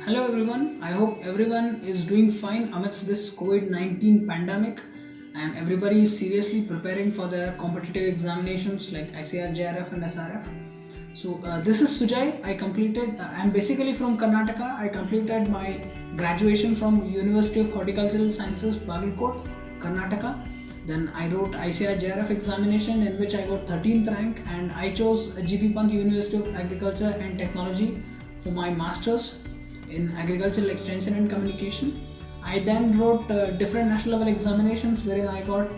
Hello everyone, I hope everyone is doing fine amidst this COVID-19 pandemic and everybody is seriously preparing for their competitive examinations like ICR, JRF and SRF. This is Sujay. I'm basically from Karnataka. I completed my graduation from University of Horticultural Sciences, Bagalkot, Karnataka. Then I wrote ICR JRF examination in which I got 13th rank and I chose GP Pant University of Agriculture and Technology for my masters in agricultural extension and communication. I then wrote different national level examinations wherein I got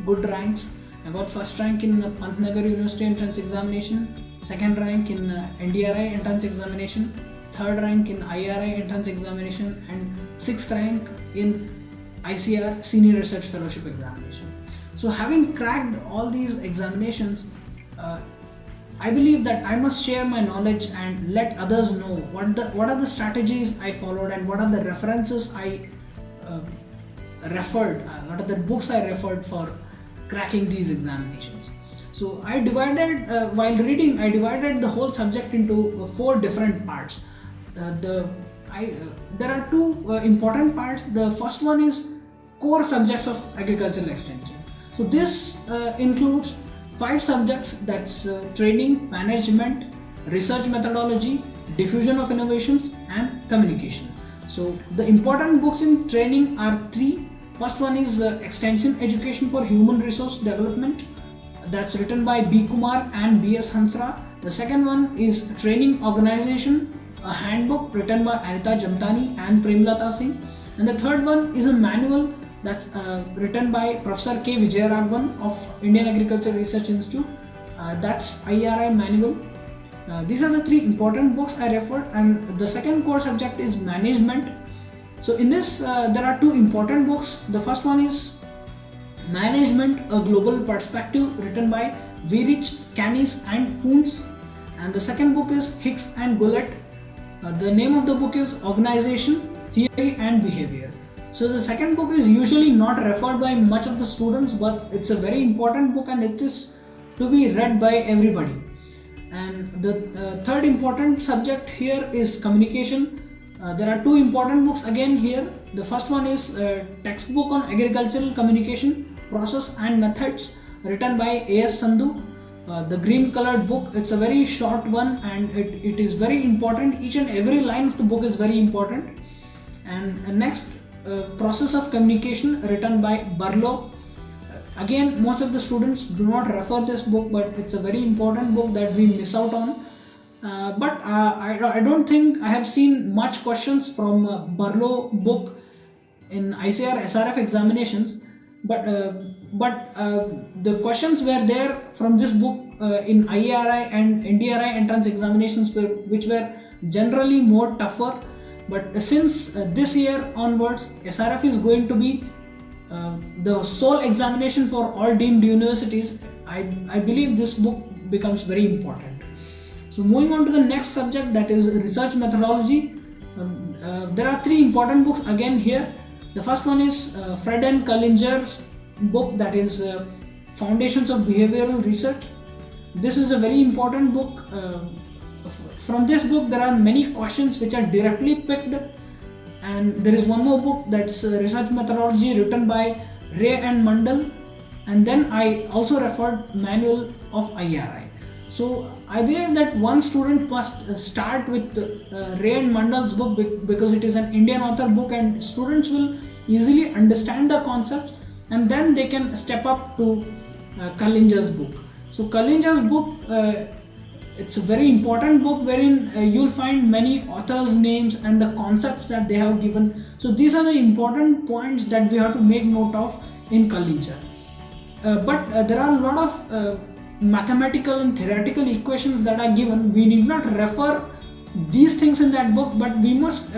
good ranks. I got first rank in Pantnagar University entrance examination, second rank in NDRI entrance examination, third rank in IRI entrance examination, and sixth rank in ICR Senior Research Fellowship examination. So having cracked all these examinations, I believe that I must share my knowledge and let others know what are the strategies I followed and what are the references I referred, what are the books I referred for cracking these examinations. So I divided, while reading, I divided the whole subject into four different parts. There are two important parts. The first one is core subjects of agricultural extension. So this includes 5 subjects, that's training, management, research methodology, diffusion of innovations and communication. So the important books in training are 3. First one is Extension Education for Human Resource Development, that's written by B. Kumar and B. S. Hansra. The second one is Training Organization, a handbook written by Anita Jamtani and Premlata Singh. And the third one is a manual that's written by Professor K. Vijayaraghavan of Indian Agricultural Research Institute. That's IRI manual. These are the 3 important books I referred, and the second core subject is management. So in this there are 2 important books. The first one is Management, a Global Perspective, written by Virich, Canis and Poons, and the second book is Hicks and Goulet. The name of the book is Organization, Theory and Behavior. So the second book is usually not referred by much of the students, but it's a very important book and it is to be read by everybody. And the third important subject here is communication. There are 2 important books again here. The first one is Textbook on Agricultural Communication, Process and Methods, written by A.S. Sandhu. The green colored book, it's a very short one and it is very important. Each and every line of the book is very important. And next, Process of Communication, written by Barlow. Again, most of the students do not refer this book, but it's a very important book that we miss out on. I don't think I have seen much questions from Barlow book in ICR SRF examinations, but the questions were there from this book in IRI and NDRI entrance examinations, which were generally more tougher. But since this year onwards, SRF is going to be the sole examination for all deemed universities, I believe this book becomes very important. So moving on to the next subject, that is research methodology. There are 3 important books again here. The first one is Fred N. Cullinger's book, that is Foundations of Behavioral Research. This is a very important book. From this book there are many questions which are directly picked, and there is one more book, that's research methodology, written by Ray and Mundell, and then I also referred manual of IRI. So I believe that one student must start with Ray and Mundell's book because it is an Indian author book and students will easily understand the concepts, and then they can step up to Cullinger's book. So Cullinger's book, it's a very important book wherein you'll find many authors' names and the concepts that they have given. So these are the important points that we have to make note of in Cullinger. But there are a lot of mathematical and theoretical equations that are given. We need not refer these things in that book, but we must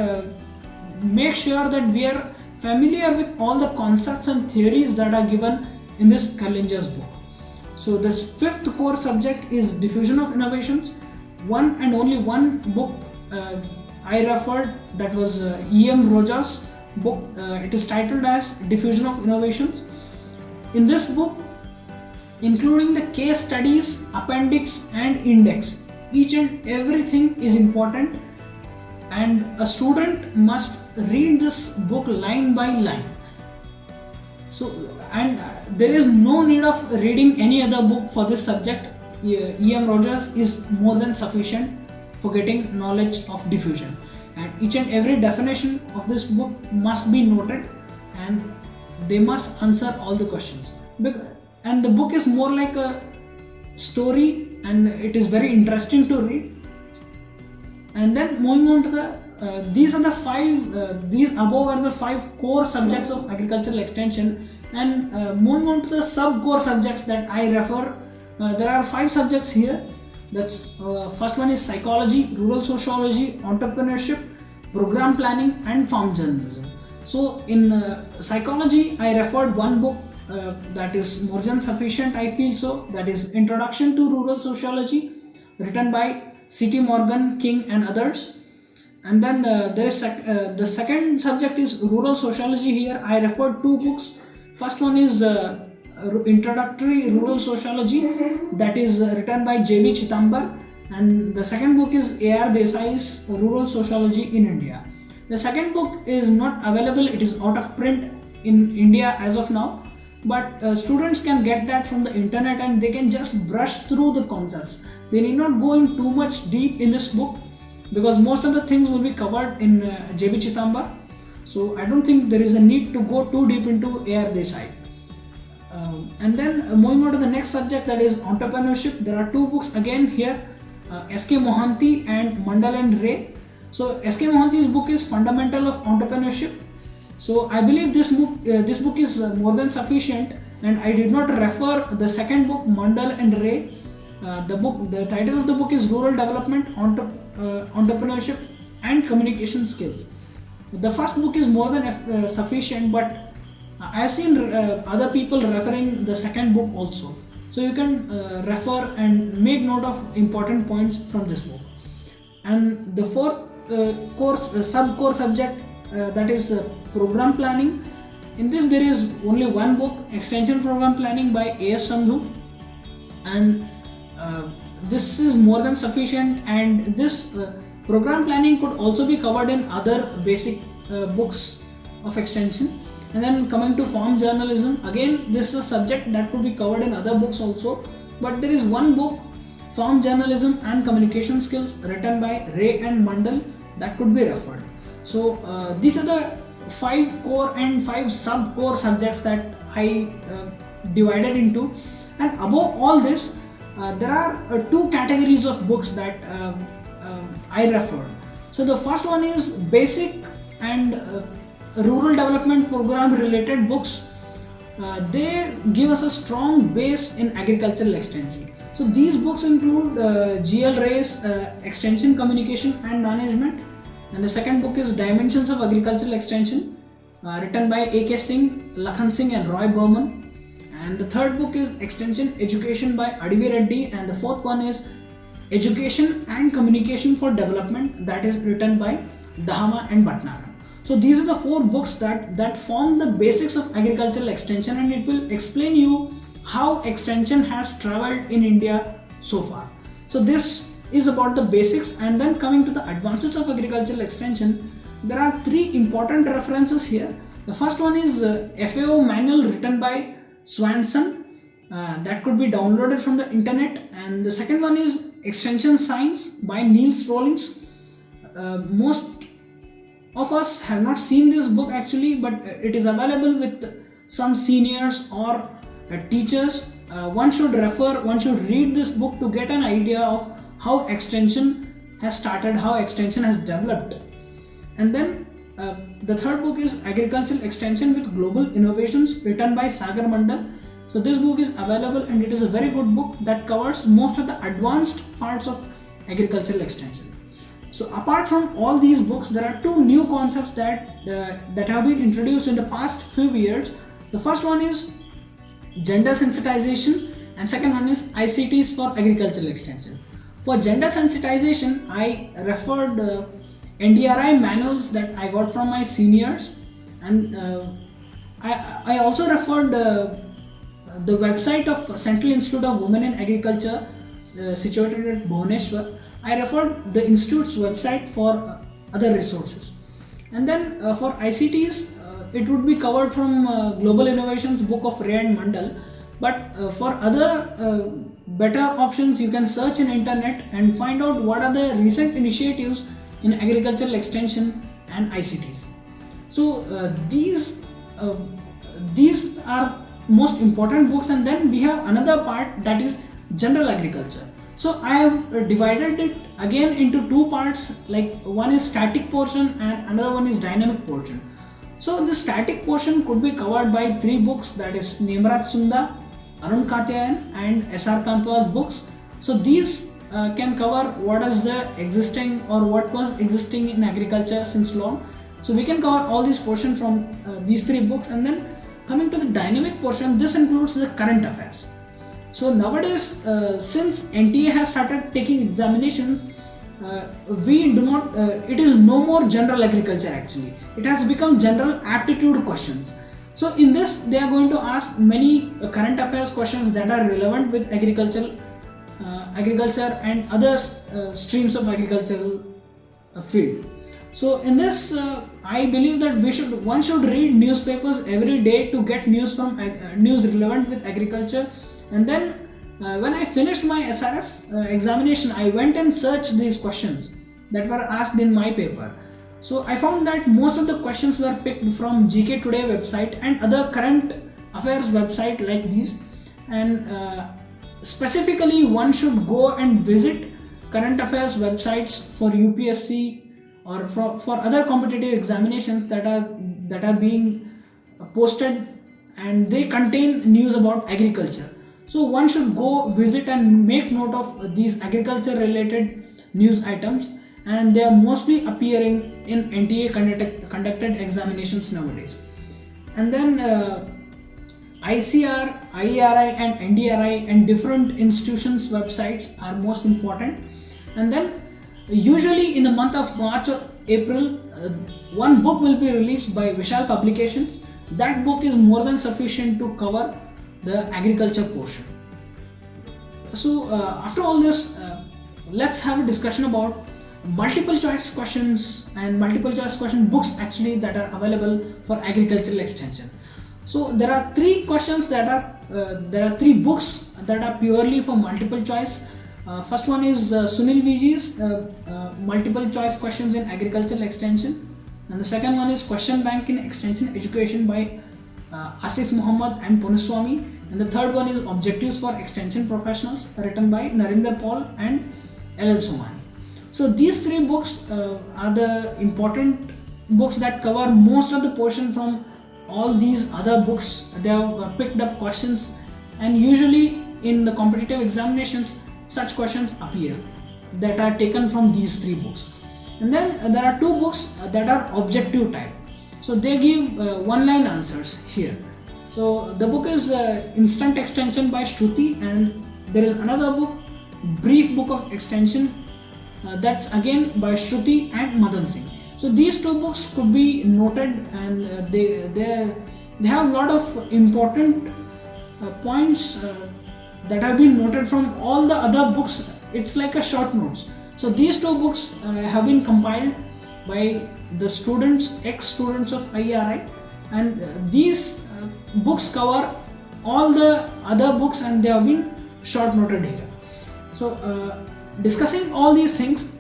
make sure that we are familiar with all the concepts and theories that are given in this Cullinger's book. So this 5th core subject is Diffusion of Innovations. One and only one book I referred, that was E.M. Roja's book. It is titled as Diffusion of Innovations. In this book, including the case studies, appendix and index, each and everything is important. and a student must read this book line by line. So, and there is no need of reading any other book for this subject. E.M. Rogers is more than sufficient for getting knowledge of diffusion, and each and every definition of this book must be noted, and they must answer all the questions. And the book is more like a story, and it is very interesting to read. And then moving on to these are the these above are the 5 core subjects of agricultural extension, and moving on to the sub core subjects that I refer, there are 5 subjects here. That's first one is psychology, rural sociology, entrepreneurship, program planning, and farm journalism. So in psychology, I referred one book that is more than sufficient, I feel so. That is Introduction to Rural Sociology, written by C.T. Morgan, King, and others. And then there is the second subject is rural sociology. Here I referred 2 books. First one is Introductory Rural Sociology, that is written by J.B. Chitambar, and the second book is A.R. Desai's Rural Sociology in India. The second book is not available, it is out of print in India as of now, but students can get that from the internet and they can just brush through the concepts. They need not go in too much deep in this book, because most of the things will be covered in J.B. Chitambar. So I don't think there is a need to go too deep into A.R. Desai. And then moving on to the next subject, that is entrepreneurship. There are 2 books again here, S.K. Mohanty and Mandal and Ray. So S.K. Mohanty's book is Fundamental of Entrepreneurship. So I believe this book is more than sufficient, and I did not refer the second book, Mandal and Ray. The title of the book is Rural Development, Entrepreneurship and Communication Skills. The first book is more than sufficient, but I have seen other people referring the second book also. So you can refer and make note of important points from this book. And the fourth sub-core subject, that is program planning. In this there is only one book, Extension Program Planning by A.S. Sandhu, and this is more than sufficient, and this program planning could also be covered in other basic books of extension. And then coming to farm journalism, again this is a subject that could be covered in other books also, but there is one book, Farm Journalism and Communication Skills, written by Ray and Mandal, that could be referred. So these are the 5 core and 5 sub-core subjects that I divided into. And above all this, there are 2 categories of books that I referred. So the first one is basic and rural development program related books. They give us a strong base in agricultural extension. So these books include G.L. Ray's Extension, Communication and Management, and the second book is Dimensions of Agricultural Extension, written by A.K. Singh, Lakhan Singh and Roy Berman, and the third book is Extension Education by Adivi Reddy, and the fourth one is Education and Communication for Development, that is written by Dahama and Bhatnagar. So these are the 4 books that form the basics of agricultural extension, and it will explain you how extension has traveled in India so far. So this is about the basics, and then coming to the advances of agricultural extension, there are 3 important references here. The first one is FAO manual written by Swanson, that could be downloaded from the internet, and the second one is Extension Science by Niels Rollins. Most of us have not seen this book actually, but it is available with some seniors or teachers. One should read this book to get an idea of how extension has started, how extension has developed. And then the third book is Agricultural Extension with Global Innovations, written by Sagar Mandal. So this book is available, and it is a very good book that covers most of the advanced parts of agricultural extension. So apart from all these books, there are 2 new concepts that have been introduced in the past few years. The first one is gender sensitization, and second one is ICTs for agricultural extension. For gender sensitization, I referred NDRI manuals that I got from my seniors, and I also referred the website of Central Institute of Women in Agriculture, situated at Bhubaneswar. I referred the institute's website for other resources. And then for ICTs, it would be covered from Global Innovations book of Ray and Mandal. But for other better options, you can search in internet and find out what are the recent initiatives in agricultural extension and ICTs. So these are most important books, and then we have another part, that is general agriculture. So I have divided it again into two parts, like one is static portion and another one is dynamic portion. So the static portion could be covered by three books, that is Nemraj Sunda, Arun Katyayan and SR Kantwa's books. So these can cover what is the existing or what was existing in agriculture since long. So we can cover all these portions from these three books. And then coming to the dynamic portion, this includes the current affairs. So nowadays, since NTA has started taking examinations, we do not, it is no more general agriculture actually. It has become general aptitude questions. So in this, they are going to ask many current affairs questions that are relevant with agriculture and other streams of agricultural field. So in this, I believe that one should read newspapers every day to get news from news relevant with agriculture. And then when I finished my SRF examination, I went and searched these questions that were asked in my paper. So I found that most of the questions were picked from GK Today website and other current affairs website like these. And specifically, one should go and visit current affairs websites for UPSC or for other competitive examinations that are being posted, and they contain news about agriculture. So one should go visit and make note of these agriculture related news items, and they are mostly appearing in NTA conducted examinations nowadays. And then ICR, IERI and NDRI and different institutions websites are most important. And then usually in the month of March or April, one book will be released by Vishal Publications. That book is more than sufficient to cover the agriculture portion. So after all this, let's have a discussion about multiple choice questions and multiple choice question books actually that are available for agricultural extension. So there are three questions that are three books that are purely for multiple choice. First one is Sunil VG's multiple choice questions in agricultural extension, and the second one is Question Bank in Extension Education by Asif Muhammad and Ponuswamy, and the third one is Objectives for Extension Professionals written by Narinder Paul and LL Suman. So these three books are the important books that cover most of the portion from all these other books. They have picked up questions, and usually in the competitive examinations such questions appear that are taken from these three books. And then there are two books that are objective type. So they give one-line answers here. So the book is Instant Extension by Shruti, and there is another book, Brief Book of Extension, that's again by Shruti and Madan Singh. So these two books could be noted, and they have a lot of important points that have been noted from all the other books. It's like a short notes. So these two books have been compiled by the students, ex-students of IERI, and these books cover all the other books and they have been short noted here. So discussing all these things,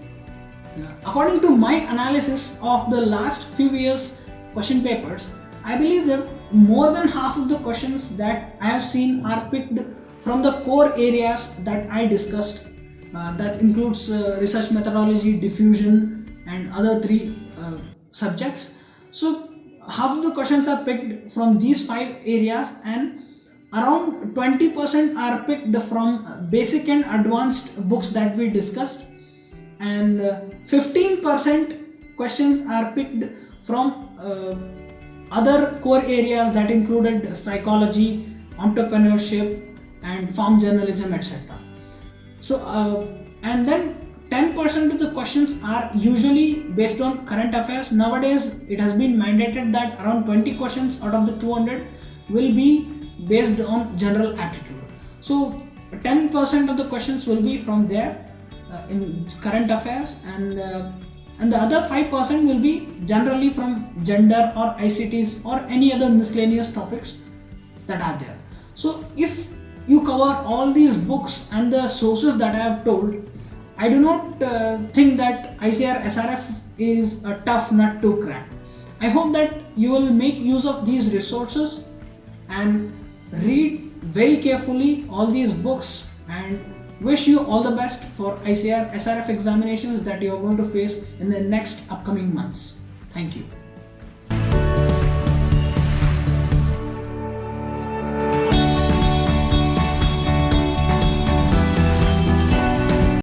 according to my analysis of the last few years question papers, I believe that more than half of the questions that I have seen are picked from the core areas that I discussed. That includes research methodology, diffusion and other three subjects. So half of the questions are picked from these five areas, and around 20% are picked from basic and advanced books that we discussed, and 15% questions are picked from other core areas that included psychology, entrepreneurship and farm journalism, etc. So and then 10% of the questions are usually based on current affairs. Nowadays it has been mandated that around 20 questions out of the 200 will be based on general aptitude. So 10% of the questions will be from there in current affairs, and and the other 5% will be generally from gender or ICTs or any other miscellaneous topics that are there. So if you cover all these books and the sources that I have told, I do not think that ICAR SRF is a tough nut to crack. I hope that you will make use of these resources and read very carefully all these books, and wish you all the best for ICAR SRF examinations that you are going to face in the next upcoming months. Thank you.